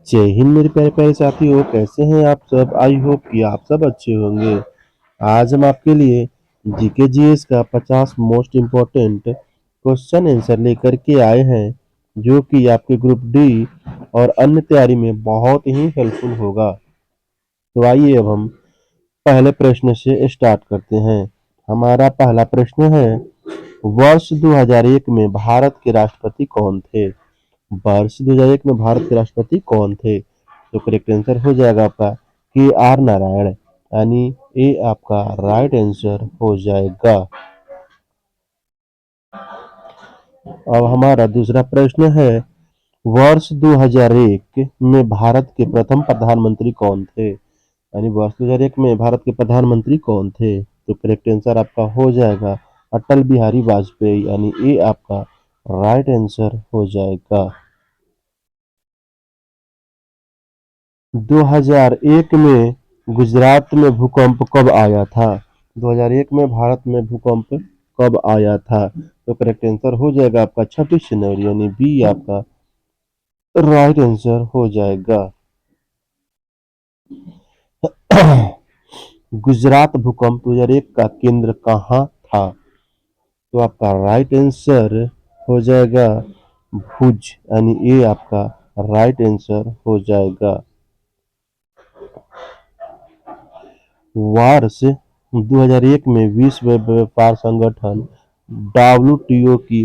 जय हिंद मेरे प्यारे प्यारे साथियों, कैसे हैं आप सब। आई होप कि आप सब अच्छे होंगे। आज हम आपके लिए जीके जीएस का 50 मोस्ट इम्पोर्टेंट क्वेश्चन आंसर लेकर के आए हैं, जो कि आपके ग्रुप डी और अन्य तैयारी में बहुत ही हेल्पफुल होगा। तो आइए अब हम पहले प्रश्न से स्टार्ट करते हैं। हमारा पहला प्रश्न है, वर्ष 2001 में भारत के राष्ट्रपति कौन थे। वर्ष 2001 में भारत के राष्ट्रपति कौन थे। तो करेक्ट आंसर हो जाएगा आपका के आर नारायण, यानी ए आपका राइट आंसर हो जाएगा। अब हमारा दूसरा प्रश्न है, वर्ष 2001 में भारत के प्रथम प्रधानमंत्री कौन थे। यानी वर्ष 2001 में भारत के प्रधानमंत्री कौन थे। तो करेक्ट आंसर आपका हो जाएगा अटल बिहारी वाजपेयी, यानी ए आपका राइट आंसर हो जाएगा। 2001 में गुजरात में भूकंप कब आया था। 2001 में भारत में भूकंप कब आया था। तो करेक्ट आंसर हो जाएगा आपका 26 जनवरी, यानी बी आपका राइट आंसर हो जाएगा। गुजरात भूकंप 2001 का केंद्र कहाँ था। तो आपका राइट आंसर हो जाएगा भुज, यानी ए आपका राइट आंसर हो जाएगा। वर्ष 2001 में विश्व व्यापार संगठन डब्ल्यूटीओ की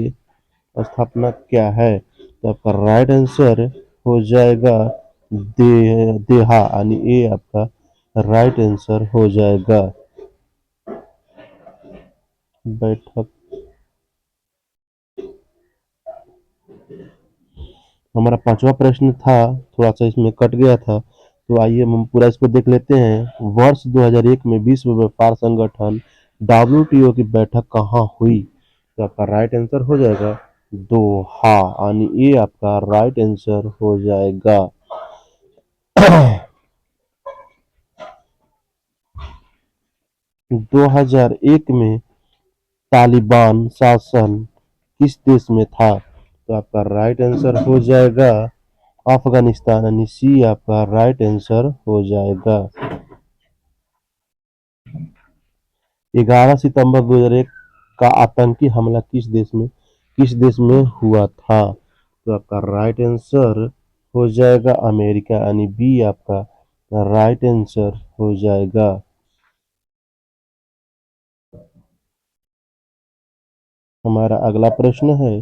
स्थापना क्या है। तो आपका राइट आंसर हो जाएगा देहा, यानी ए आपका राइट आंसर हो जाएगा। बैठक। हमारा पांचवा प्रश्न था, थोड़ा सा इसमें कट गया था, तो आइए हम पूरा इसको देख लेते हैं। वर्ष 2001 में विश्व व्यापार संगठन डब्ल्यूटीओ की बैठक कहाँ हुई। तो आपका राइट आंसर हो जाएगा दोहा, यानी ये आपका राइट आंसर हो जाएगा। 2001 में तालिबान शासन किस देश में था। तो आपका राइट आंसर हो जाएगा अफगानिस्तान, यानी सी आपका राइट आंसर हो जाएगा। 11 सितंबर 2001 का आतंकी हमला किस देश में हुआ था। तो आपका राइट आंसर हो जाएगा अमेरिका, यानी बी आपका राइट आंसर हो जाएगा। हमारा अगला प्रश्न है,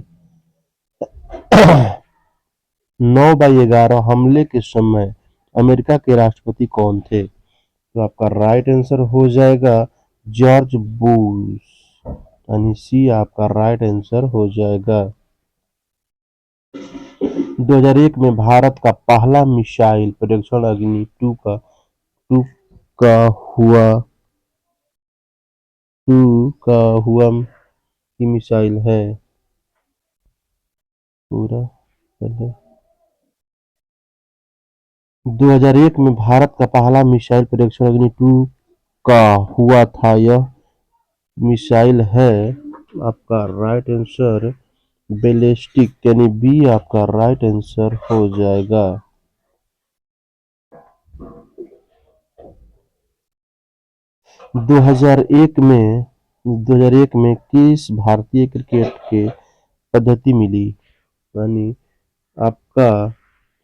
9/11 हमले के समय अमेरिका के राष्ट्रपति कौन थे। तो आपका राइट आंसर हो जाएगा जॉर्ज बुश, यानी सी आपका राइट आंसर हो जाएगा। 2001 में भारत का पहला मिसाइल परीक्षण अग्नि 2 का हुआ की मिसाइल है। पूरा पहले 2001 में भारत का पहला मिसाइल परीक्षण अग्नि 2 का हुआ था। यह मिसाइल है आपका राइट आंसर बैलिस्टिक, यानी बी आपका राइट आंसर हो जाएगा। 2001 में 2001 में किस भारतीय क्रिकेट के पद्धति मिली। यानी आपका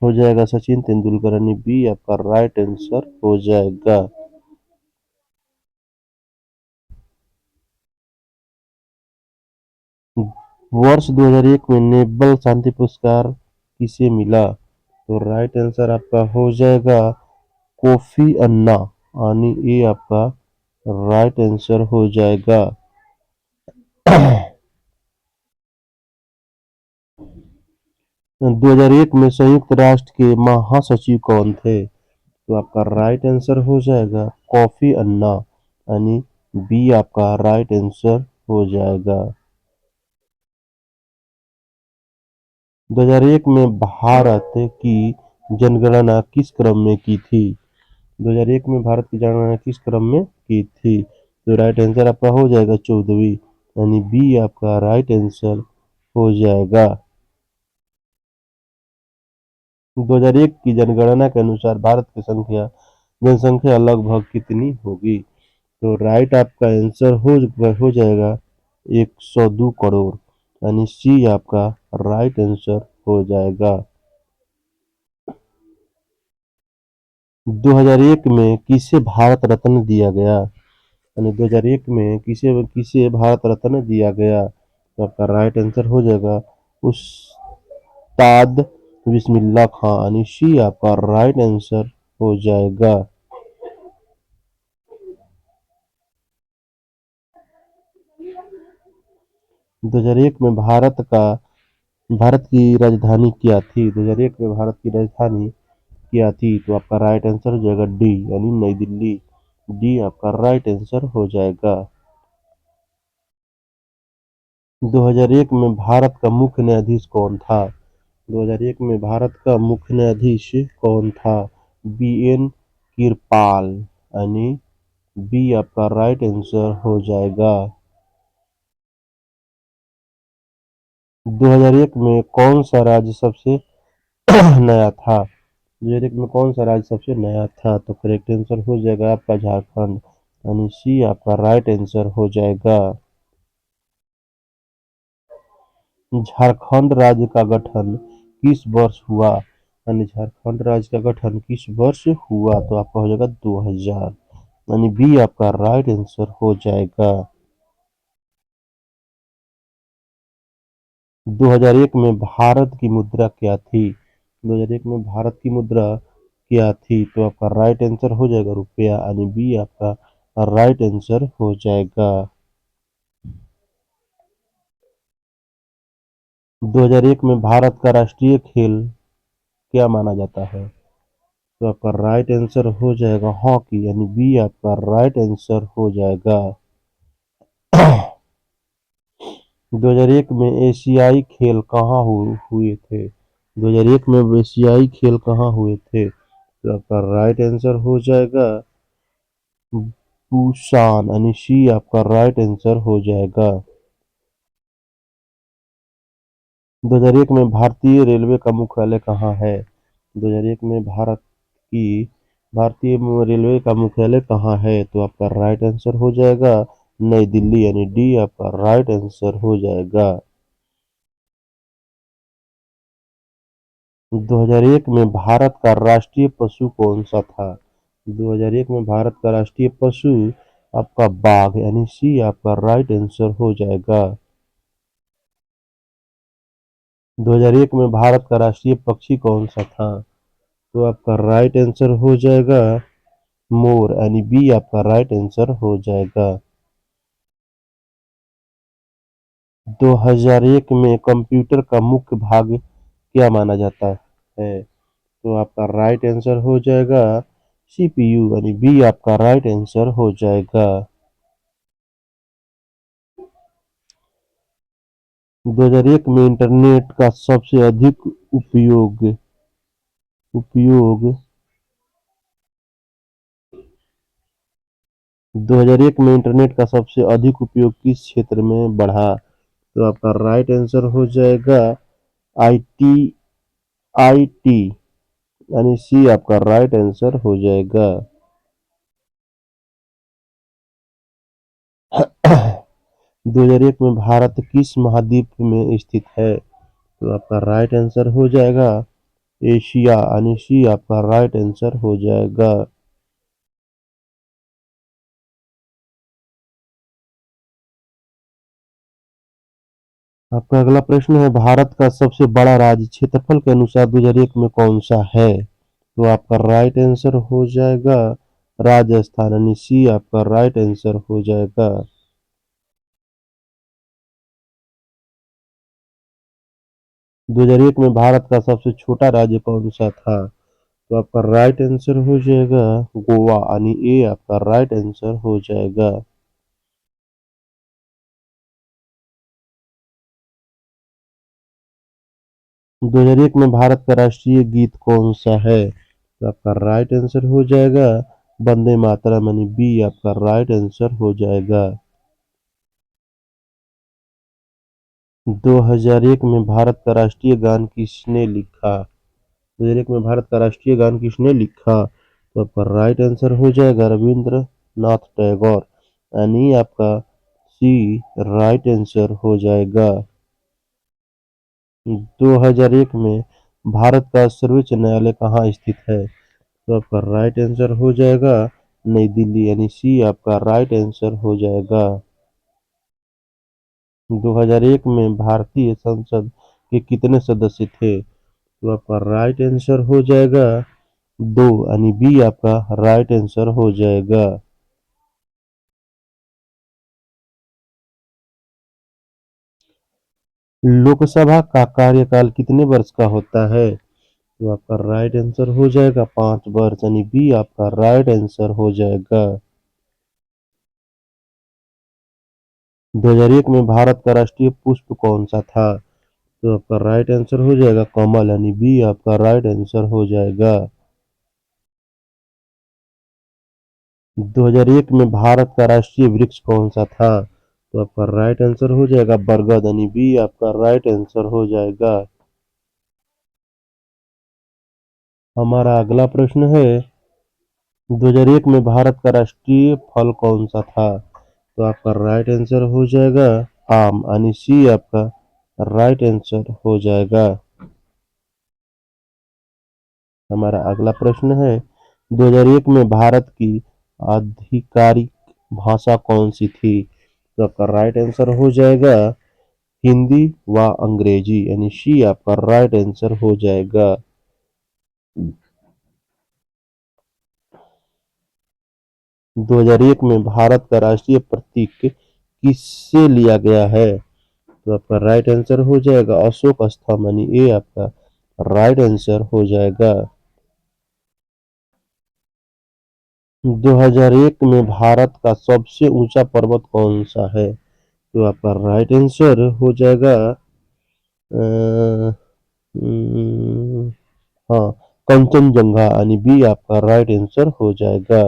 हो जाएगा सचिन तेंदुलकर, यानी बी आपका राइट आंसर हो जाएगा। वर्ष 2001 में नोबेल शांति पुरस्कार किसे मिला। तो राइट आंसर आपका हो जाएगा कोफी अन्ना, यानी ये आपका राइट आंसर हो जाएगा। 2001 में संयुक्त राष्ट्र के महासचिव कौन थे। तो आपका राइट आंसर हो जाएगा कॉफी अन्ना, यानी बी आपका राइट आंसर हो जाएगा। 2001 में भारत की जनगणना किस क्रम में की थी। 2001 में भारत की जनगणना किस क्रम में की थी। तो राइट आंसर आपका हो जाएगा 14वीं, यानी बी आपका राइट आंसर हो जाएगा। 2001 की जनगणना के अनुसार भारत की जनसंख्या लगभग कितनी होगी? तो राइट आपका आंसर हो जाएगा 102 करोड़, यानी सी आपका राइट आंसर हो जाएगा। 2001 में किसे भारत रत्न दिया गया? यानी 2001 में किसे किसे भारत रत्न दिया गया? तो आपका राइट आंसर हो जाएगा उस्ताद बिस्मिल्लाह खां, यानी सी आपका राइट आंसर हो जाएगा। 2001 में भारत की राजधानी क्या थी? 2001 में भारत की राजधानी क्या थी? तो आपका राइट आंसर हो जाएगा डी, यानी नई दिल्ली। डी आपका राइट आंसर हो जाएगा। 2001 में भारत का मुख्य न्यायाधीश कौन था? 2001 में भारत का मुख्य न्यायाधीश कौन था? बी एन किरपाल, यानी बी आपका राइट आंसर हो जाएगा। 2001 में कौन सा राज्य सबसे नया था? 2001 में कौन सा राज्य सबसे नया था? तो करेक्ट आंसर हो जाएगा आपका झारखंड, यानी सी आपका राइट आंसर हो जाएगा। झारखंड राज्य का गठन किस वर्ष हुआ? यानी झारखंड राज्य का गठन किस वर्ष हुआ? तो आपका हो जाएगा 2000, यानी बी आपका राइट आंसर हो जाएगा। 2001 में भारत की मुद्रा क्या थी? 2001 में भारत की मुद्रा क्या थी? तो आपका राइट आंसर हो जाएगा रुपया, यानी बी आपका राइट आंसर हो जाएगा। 2001 में भारत का राष्ट्रीय खेल क्या माना जाता है? तो आपका राइट आंसर हो जाएगा हॉकी, यानी बी आपका राइट आंसर हो जाएगा। 2001 में एशियाई खेल कहाँ हुए थे? 2001 में एशियाई खेल कहाँ हुए थे? तो आपका राइट आंसर हो जाएगा बुसान, यानी सी आपका राइट आंसर हो जाएगा। 2001 में भारतीय रेलवे का मुख्यालय कहाँ है? 2001 में भारतीय रेलवे का मुख्यालय कहाँ है? तो आपका राइट आंसर हो जाएगा नई दिल्ली, यानी डी आपका राइट आंसर हो जाएगा। 2001 में भारत का राष्ट्रीय पशु कौन सा था? 2001 में भारत का राष्ट्रीय पशु आपका बाघ, यानी सी आपका राइट आंसर हो जाएगा। 2001 में भारत का राष्ट्रीय पक्षी कौन सा था? तो आपका राइट आंसर हो जाएगा मोर, यानी बी आपका राइट आंसर हो जाएगा। 2001 में कंप्यूटर का मुख्य भाग क्या माना जाता है? तो आपका राइट आंसर हो जाएगा सीपीयू, यानी बी आपका राइट आंसर हो जाएगा। 2001 में इंटरनेट का सबसे अधिक उपयोग 2001 में इंटरनेट का सबसे अधिक उपयोग किस क्षेत्र में बढ़ा? तो आपका राइट आंसर हो जाएगा आईटी आईटी, यानी सी आपका राइट आंसर हो जाएगा। 2001 में भारत किस महाद्वीप में स्थित है? तो आपका राइट आंसर हो जाएगा एशिया, यानी सी आपका राइट आंसर हो जाएगा। 'आपका अगला प्रश्न है भारत का सबसे बड़ा राज्य क्षेत्रफल के अनुसार 2001 में कौन सा है? तो आपका राइट आंसर हो जाएगा राजस्थान, यानी सी आपका राइट आंसर हो जाएगा। 2001 में भारत का सबसे छोटा राज्य कौन सा था? तो आपका राइट आंसर हो जाएगा गोवा, यानी ए आपका राइट आंसर हो जाएगा। 2001 में भारत का राष्ट्रीय गीत कौन सा है? तो आपका राइट आंसर हो जाएगा वंदे मातरम, यानी बी आपका राइट आंसर हो जाएगा। 2001 में भारत का राष्ट्रीय गान किसने लिखा? 2001 में भारत का राष्ट्रीय गान किसने लिखा? तो आपका राइट आंसर हो जाएगा रविंद्रनाथ टैगोर, यानी आपका सी राइट आंसर हो जाएगा। 2001 में भारत का सर्वोच्च न्यायालय कहाँ स्थित है? तो आपका राइट आंसर हो जाएगा नई दिल्ली, यानी सी आपका राइट आंसर हो जाएगा। 2001 में भारतीय संसद के कितने सदस्य थे? तो आपका राइट आंसर हो जाएगा 2, यानी बी आपका राइट आंसर हो जाएगा। लोकसभा का कार्यकाल कितने वर्ष का होता है? तो आपका राइट आंसर हो जाएगा 5 वर्ष, यानी बी आपका राइट आंसर हो जाएगा। 2001 में भारत का राष्ट्रीय पुष्प कौन सा था? तो आपका राइट आंसर हो जाएगा कमल, यानी बी आपका राइट आंसर हो जाएगा। 2001 में भारत का राष्ट्रीय वृक्ष कौन सा था? तो आपका राइट आंसर हो जाएगा बरगद, यानी बी आपका राइट आंसर हो जाएगा। हमारा अगला प्रश्न है, 2001 में भारत का राष्ट्रीय फल कौन सा था? तो आपका राइट आंसर हो जाएगा आम, यानी सी आपका राइट आंसर हो जाएगा। हमारा अगला प्रश्न है, 2001 में भारत की आधिकारिक भाषा कौन सी थी? तो आपका राइट आंसर हो जाएगा हिंदी व अंग्रेजी, यानी सी आपका राइट आंसर हो जाएगा। 2001 में भारत का राष्ट्रीय प्रतीक किससे लिया गया है? तो आपका राइट आंसर हो जाएगा अशोक स्तंभ, यानी ए आपका राइट आंसर हो जाएगा। 2001 में भारत का सबसे ऊंचा पर्वत कौन सा है? तो आपका राइट आंसर हो जाएगा हाँ कंचनजंगा, यानी बी आपका राइट आंसर हो जाएगा।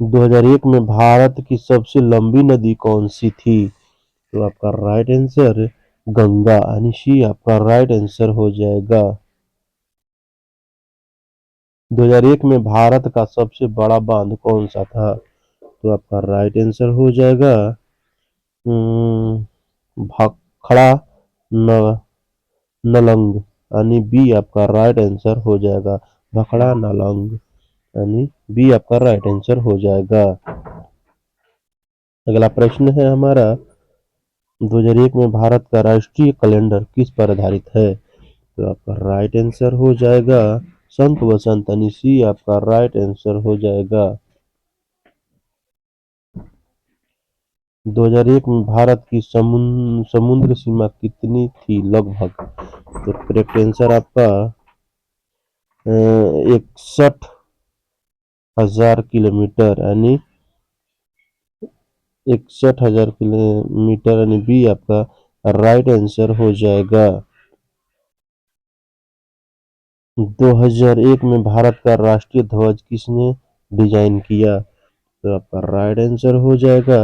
2001 में भारत की सबसे लंबी नदी कौन सी थी? तो आपका राइट आंसर गंगा, यानी सी आपका राइट आंसर हो जाएगा। 2001 में भारत का सबसे बड़ा बांध कौन सा था? तो आपका राइट आंसर हो जाएगा भाखड़ा न नलंग, यानी बी आपका राइट आंसर हो जाएगा भाखड़ा नलंग, यानी बी आपका राइट आंसर हो जाएगा। अगला प्रश्न है हमारा, 2001 में भारत का राष्ट्रीय कैलेंडर किस पर आधारित है? तो आपका राइट आंसर हो जाएगा संत वसंत, यानी सी आपका राइट आंसर हो जाएगा। 2001 में भारत की समुद्र सीमा कितनी थी लगभग? तो करेक्ट आंसर आपका 61,000 किलोमीटर, यानी 61,000 किलोमीटर, यानी बी आपका राइट आंसर हो जाएगा। 2001 में भारत का राष्ट्रीय ध्वज किसने डिजाइन किया? तो आपका राइट आंसर हो जाएगा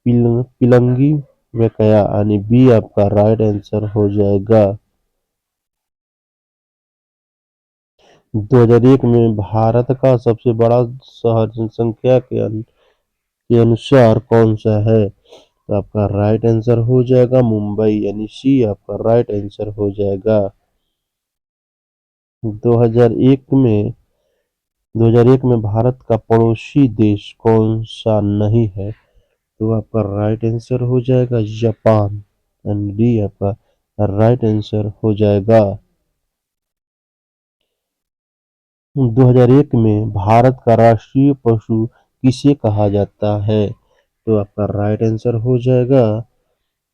पिलंगी वेंकैया, यानी बी आपका राइट आंसर हो जाएगा। 2001 में भारत का सबसे बड़ा शहर जनसंख्या के अनुसार कौन सा है? तो आपका राइट आंसर हो जाएगा मुंबई, यानी सी आपका राइट आंसर हो जाएगा। 2001 में 2001 में भारत का पड़ोसी देश कौन सा नहीं है? तो आपका राइट आंसर हो जाएगा जापान, एंड डी आपका राइट आंसर हो जाएगा। 2001 में भारत का राष्ट्रीय पशु किसे कहा जाता है? तो आपका राइट आंसर हो जाएगा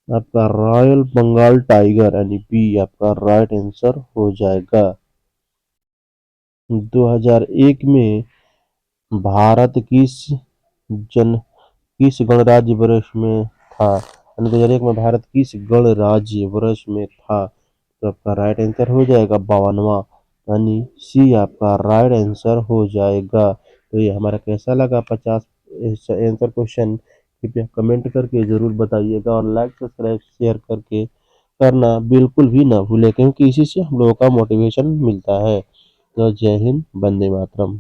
आपका रॉयल बंगाल टाइगर, यानी बी आपका राइट आंसर हो जाएगा। 2001 में भारत जन किस गणराज्य वर्ष में था? यानी 2001 में भारत किस गणराज्य वर्ष में था? तो आपका राइट आंसर हो जाएगा 52वां, यानी सी आपका राइट आंसर हो जाएगा। तो ये हमारा कैसा लगा 50 आंसर क्वेश्चन, कृपया कमेंट करके जरूर बताइएगा और लाइक सब्सक्राइब शेयर करके करना बिल्कुल भी ना भूलें, क्योंकि इसी से हम लोगों का मोटिवेशन मिलता है। तो जय हिंद, वंदे मातरम।